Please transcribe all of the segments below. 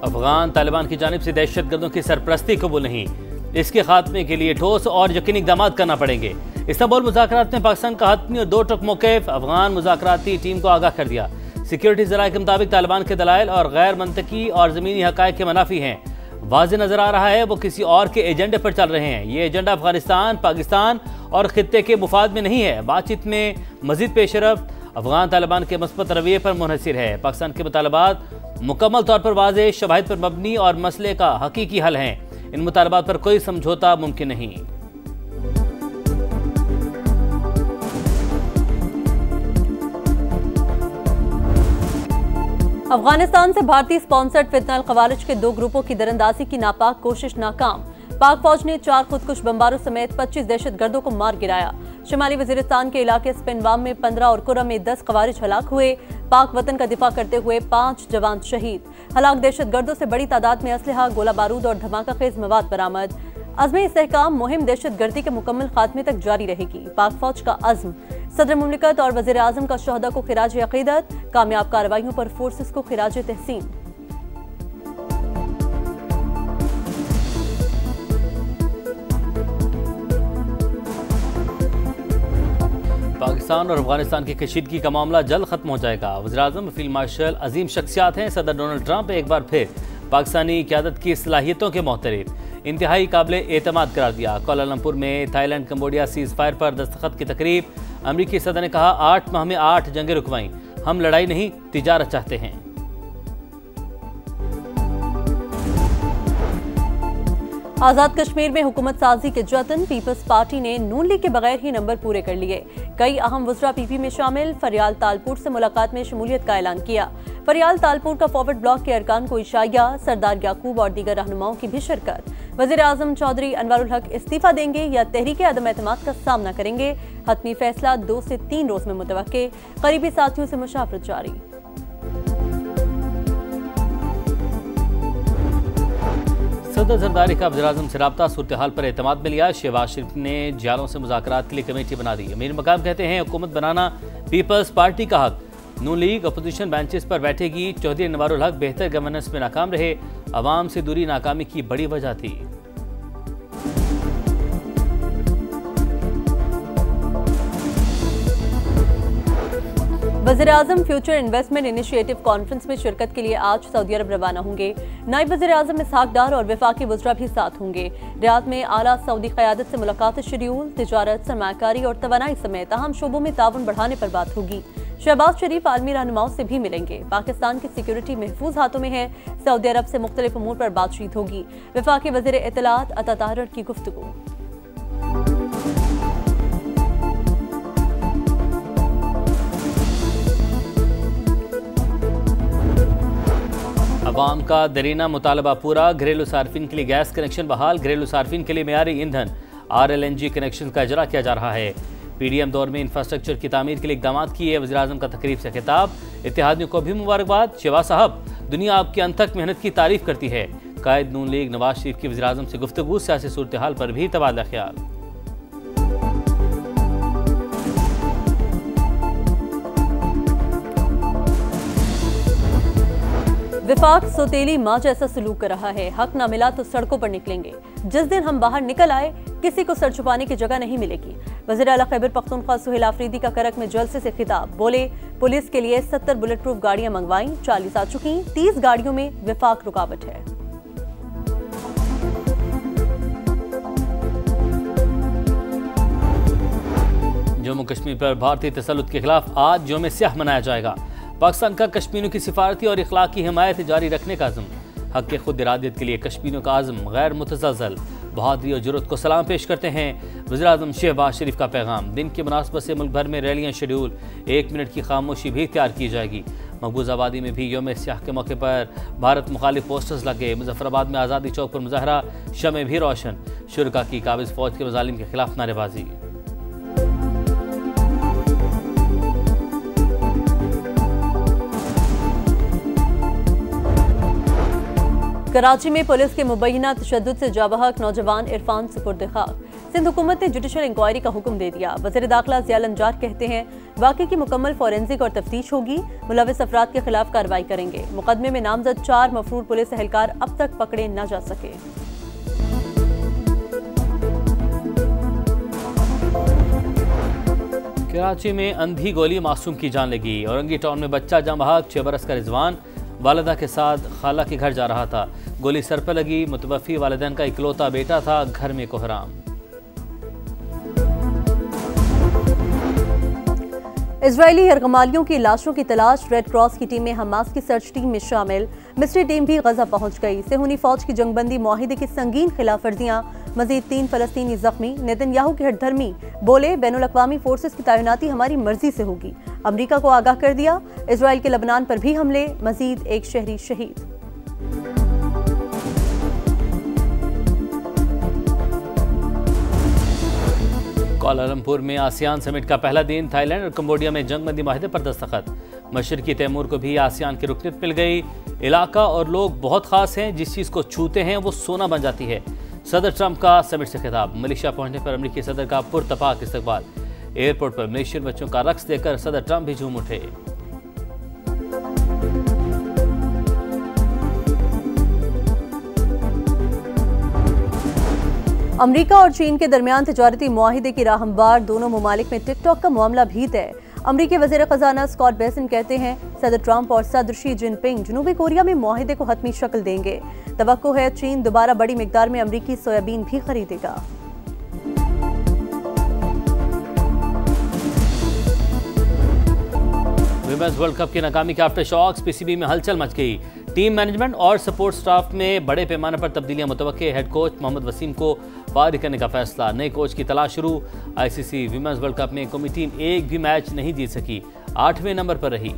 अफगान तालिबान की जानिब से दहशतगर्दों की सरपरस्ती कबूल नहीं, इसके खात्मे के लिए ठोस और यकीनी इक़दाम करना पड़ेंगे। इस्तांबुल मुज़ाकरात में पाकिस्तान का हतमी और 2 टुक मौक़िफ़, अफगान मुज़ाकराती टीम को आगाह कर दिया। सिक्योरिटी ज़राए के मुताबिक तालिबान के दलाइल और गैर मंतकी और ज़मीनी हक़ाइक़ के मनाफी हैं। वाज़ेह नज़र आ रहा है वो किसी और के एजेंडे पर चल रहे हैं। ये एजेंडा अफगानिस्तान, पाकिस्तान और खित्ते के मुफाद में नहीं है। बातचीत में मज़ीद पेशरफ्त अफगान तालिबान के मस्बत रवैये पर मुनहसिर है। पाकिस्तान के मुतालबात मुकम्मल तौर पर वाज़ेह, शवाहिद पर मबनी और मसले का हकीकी हल हैं। इन मुतालबात पर कोई समझौता मुमकिन नहीं। अफगानिस्तान से भारतीय स्पॉन्सर्ड फितनल खवारिज के 2 ग्रुपों की दरअंदाजी की नापाक कोशिश नाकाम। पाक फौज ने 4 खुदकुश बमबारों समेत 25 दहशतगर्दों को मार गिराया। शुमाली वजीरिस्तान के इलाके स्पिनवाम में 15 और कुरम में 10 खवारिज हलाक हुए। पाक वतन का दिफा करते हुए 5 जवान शहीद। हलाक दहशतगर्दों से बड़ी तादाद में असलहा, गोला बारूद और धमाका खेज मवाद बरामद। अज़्म इस्तेहकाम मुहिम दहशतगर्दी के मुकम्मल खात्मे तक जारी रहेगी। पाक फौज का अज़्म, सदर मुमलिकत और वज़ीर आज़म का शहदा को खिराज अक़ीदत। कामयाब कार्रवाइयों पर फोर्सेस को खिराज तहसीन। पाकिस्तान और अफगानिस्तान की कशीदगी का मामला जल्द खत्म हो जाएगा। वज़ीर आज़म, फील्ड मार्शल अजीम शख्सियात हैं। सदर डोनाल्ड ट्रंप एक बार फिर पाकिस्तानी क़यादत की सलाहियतों के मोहतरफ, इंतहाई काबिल एतमाद करार दिया। कोलालमपुर में थाईलैंड कंबोडिया सीज़ फायर पर दस्तखत की तकरीब। अमरीकी सदर ने कहा 8 माह में 8 जंगें रुकवाईं, हम लड़ाई नहीं तिजारत चाहते हैं। आजाद कश्मीर में हुकूमत साजी के जतन, पीपल्स पार्टी ने नून लीग के बगैर ही नंबर पूरे कर लिए। कई अहम वज़रा पीपी में शामिल। फरियाल तालपुर से मुलाकात में शमूलियत का ऐलान किया। फरियाल तालपुर का फॉरवर्ड ब्लॉक के अरकान को इशाया। सरदार याकूब और दीगर रहनुमाओं की भी शिरकत। वज़ीर आज़म चौधरी अनवरुल हक इस्तीफा देंगे या तहरीक अदम एतमाद का सामना करेंगे। हतमी फैसला 2 से 3 रोज में मुतवक्के। करीबी साथियों से मुशावरत जारी। सदर जरदारी का वज़ीर आज़म से रब्ता, सूरत हाल पर एतमाद में लिया। शहबाज शरीफ ने जियालों से मुज़ाकरात के लिए कमेटी बना दी। अमीर मकाम कहते हैं हुकूमत बनाना पीपल्स पार्टी का हक। नून लीग अपोजिशन बेंचेस पर बैठेगी। चौधरी अनवरुल हक बेहतर गवर्नेंस में नाकाम रहे, अवाम से दूरी नाकामी की बड़ी वजह थी। वज़ीर आज़म फ्यूचर इन्वेस्टमेंट इनिशिएटिव कॉन्फ्रेंस में शिरकत के लिए आज सऊदी अरब रवाना होंगे। नायब वज़ीर आज़म इसहाक डार और वफाकी वज़रा भी साथ होंगे। रियाद में आला सऊदी क़यादत से मुलाकात शेड्यूल। तिजारत, सरमायाकारी और तवानाई समेत अहम शोबों में ताउन बढ़ाने पर बात होगी। शहबाज शरीफ आलमी रहनुमाओं से भी मिलेंगे। पाकिस्तान की सिक्योरिटी महफूज हाथों में है। सऊदी अरब से मुख्तलिफ उमूर पर बातचीत होगी। वफाकी वज़ीर इत्तलात अता ताहर की गुफ्तगू। अवाम का दरीना मुतालबा पूरा। घरेलू सार्फिन के लिए गैस कनेक्शन बहाल। घरेलू सार्फिन के लिए मेयारी ईंधन RLNG कनेक्शन का इजरा किया जा रहा है। PDM दौर में इंफ्रास्ट्रक्चर की तामीर के लिए इक़दाम किए। वज़ीर आज़म का तकरीब से खिताब। इत्तेहादियों को भी मुबारकबाद। शहबाज साहब, दुनिया आपकी अनथक मेहनत की तारीफ करती है। कायद नून लीग नवाज शरीफ की वज़ीर आज़म से गुफ्तगू। सियासी सूरत हाल पर भी तबादला ख्याल। विफाक सोतेली माँ जैसा सलूक कर रहा है। हक ना मिला तो सड़कों पर निकलेंगे। जिस दिन हम बाहर निकल आए किसी को सर छुपाने की जगह नहीं मिलेगी। वज़ीर आला खैबर पख्तूनख्वा सुहेल आफरीदी का करक में जलसे से खिताब। बोले पुलिस के लिए 70 बुलेट प्रूफ गाड़ियां मंगवाई, 40 आ चुकी, 30 गाड़ियों में विफाक रुकावट है। जम्मू कश्मीर पर भारतीय तसल्लुत के खिलाफ आज यौम स्याह मनाया जाएगा। पाकिस्तान का कश्मीरियों की सिफारती और इखलाकी हिमायत जारी रखने का अज़्म। हक के खुद इरादियत के लिए कश्मीरियों का आज़म गैर मुतज़लज़ल बहादुरी और जुर्रत को सलाम पेश करते हैं। वज़ीर आज़म शहबाज शरीफ का पैगाम। दिन की मुनासबत से मुल्क भर में रैलियाँ शेड्यूल। 1 मिनट की खामोशी भी तैयार की जाएगी। मकबूज आबादी में भी यौम स्याह के मौके पर भारत मुखालिफ पोस्टर्स लगे। मुजफ्फराबाद में आज़ादी चौक पर मुजाहरा, शमें भी रोशन। शुरका की काबिज़ फौज के मज़ालिम के खिलाफ नारेबाजी। कराची में पुलिस के मुबैना तशद्दुद से जाबहक नौजवान इरफान सुपुर्द खाक। सिंध हुकूमत ने जुडिशल इंक्वायरी का हुक्म दे दिया। वज़ीर दाखिला ज़िया लंजार कहते हैं वाक़े की मुकम्मल फॉरेंसिक और तफ्तीश होगी, मुलविस अफराद के खिलाफ कार्रवाई करेंगे। मुकदमे में नामजद 4 मफरूर पुलिस एहलकार अब तक पकड़े न जा सके। कराची में अंधी गोली मासूम की जान लगी। औरंगी टाउन में बच्चा जाँ बहक 6 बरस का रिजवान वालिदा के साथ खाला के घर जा रहा था। गोली सर पर लगी। मुतवफ़ी वालिदैन का इकलौता बेटा था। घर में कोहराम। इजरायली यरगमालियों की लाशों की तलाश। रेड क्रॉस की टीमें हमास की सर्च टीम में शामिल। मिस्री टीम भी गजा पहुंच गई। सेहूनी फौज की जंगबंदी मुआहिदे की संगीन खिलाफवर्जियां। मजीद 3 फलस्तीनी जख्मी। नेतन्याहू के हठधर्मी बोले बैनुल अक़वामी फोर्सेस की तैनाती हमारी मर्जी से होगी। अमरीका को आगाह कर दिया। इजरायल के लबनान पर भी हमले। मजीद 1 शहरी शहीद। कुआलालंपुर में आसियान समिट का पहला दिन। थाईलैंड और कंबोडिया में जंगबंदी माहिदे पर दस्तखत। मशरकी तैमूर को भी आसियान की रुकनीत मिल गई। इलाका और लोग बहुत खास हैं, जिस चीज़ को छूते हैं वो सोना बन जाती है। सदर ट्रंप का समिट से खिताब। मलेशिया पहुंचने पर अमरीकी सदर का पुरतपाक इस्तकबाल। एयरपोर्ट पर मलेशियन बच्चों का रक्स देकर सदर ट्रंप भी झूम उठे। अमरीका और चीन के दरमियान तिजारती मुआहिदे की राह हमवार। दोनों ममालिक में टिकटॉक का मामला भी तय। अमरीकी वज़ीर ख़जाना स्कॉट बेसेंट कहते हैं सदर ट्रंप और सदर शी जिनपिंग जनूबी कोरिया में मुआहिदे को हतमी शक्ल देंगे। तवक्को है चीन दोबारा बड़ी मिकदार में अमरीकी सोयाबीन भी खरीदेगा। विमेंस वर्ल्ड कप की नाकामी के आफ्टर शॉक्स। पीसीबी में हलचल मच गई। टीम मैनेजमेंट और सपोर्ट स्टाफ में बड़े पैमाने पर तब्दीलियां मुतवक्के। हेड कोच मोहम्मद वसीम को फारिग करने का फैसला। नए कोच की तलाश शुरू। आईसीसी विमेंस वर्ल्ड कप में कौमी टीम एक भी मैच नहीं जीत सकी, 8वें नंबर पर रही।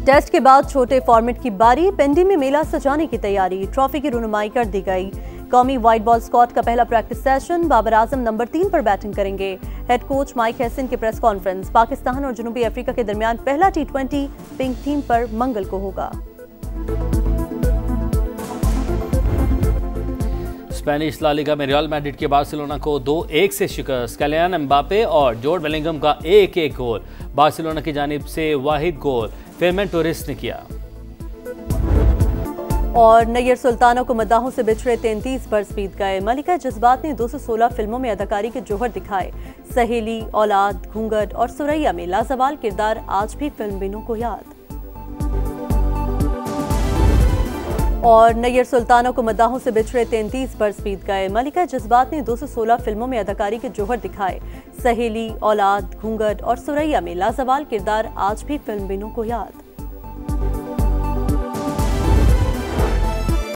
टेस्ट के बाद छोटे फॉर्मेट की बारी। पेंडी में मेला सजाने की तैयारी। ट्रॉफी की रुनुमाई कर दी गई। कौमी वाइट बॉल स्क्वाड का पहला practice session. Babar Azam number 3 पर बैटिंग करेंगे। हेड कोच माइक हैसन की प्रेस कॉन्फ्रेंस। पाकिस्तान और जनूबी अफ्रीका के दरमियान पहला T20 पिंक थीम पर मंगल को होगा। स्पेनिश ला लीगा में रियल मैड्रिड के बार्सिलोना को 2-1 से शिकस्त। किलियन एम्बापे और जूड बेलिंगम का 1-1 गोल। बार्सिलोना की जानिब से वाहिद गोल फेरमैन टोरेस ने किया। और नैयर सुल्ताना को मद्दाहों से बिछड़े 33 बरस बीत गए। मलिका जज्बात ने 216 फिल्मों में अदाकारी के जौहर दिखाए। सहेली, औलाद, घूंघट और सुरैया में लाजवाल किरदार आज भी फिल्म बिनों को याद। और नैयर सुल्ताना को मद्दाहों से बिछड़े 33 बरस बीत गए। मलिका जज्बात ने 216 फिल्मों में अदाकारी के जौहर दिखाए। सहेली, औलाद, घूंघट और सुरैया में लाजवाल किरदार आज भी फिल्म बिनों को याद।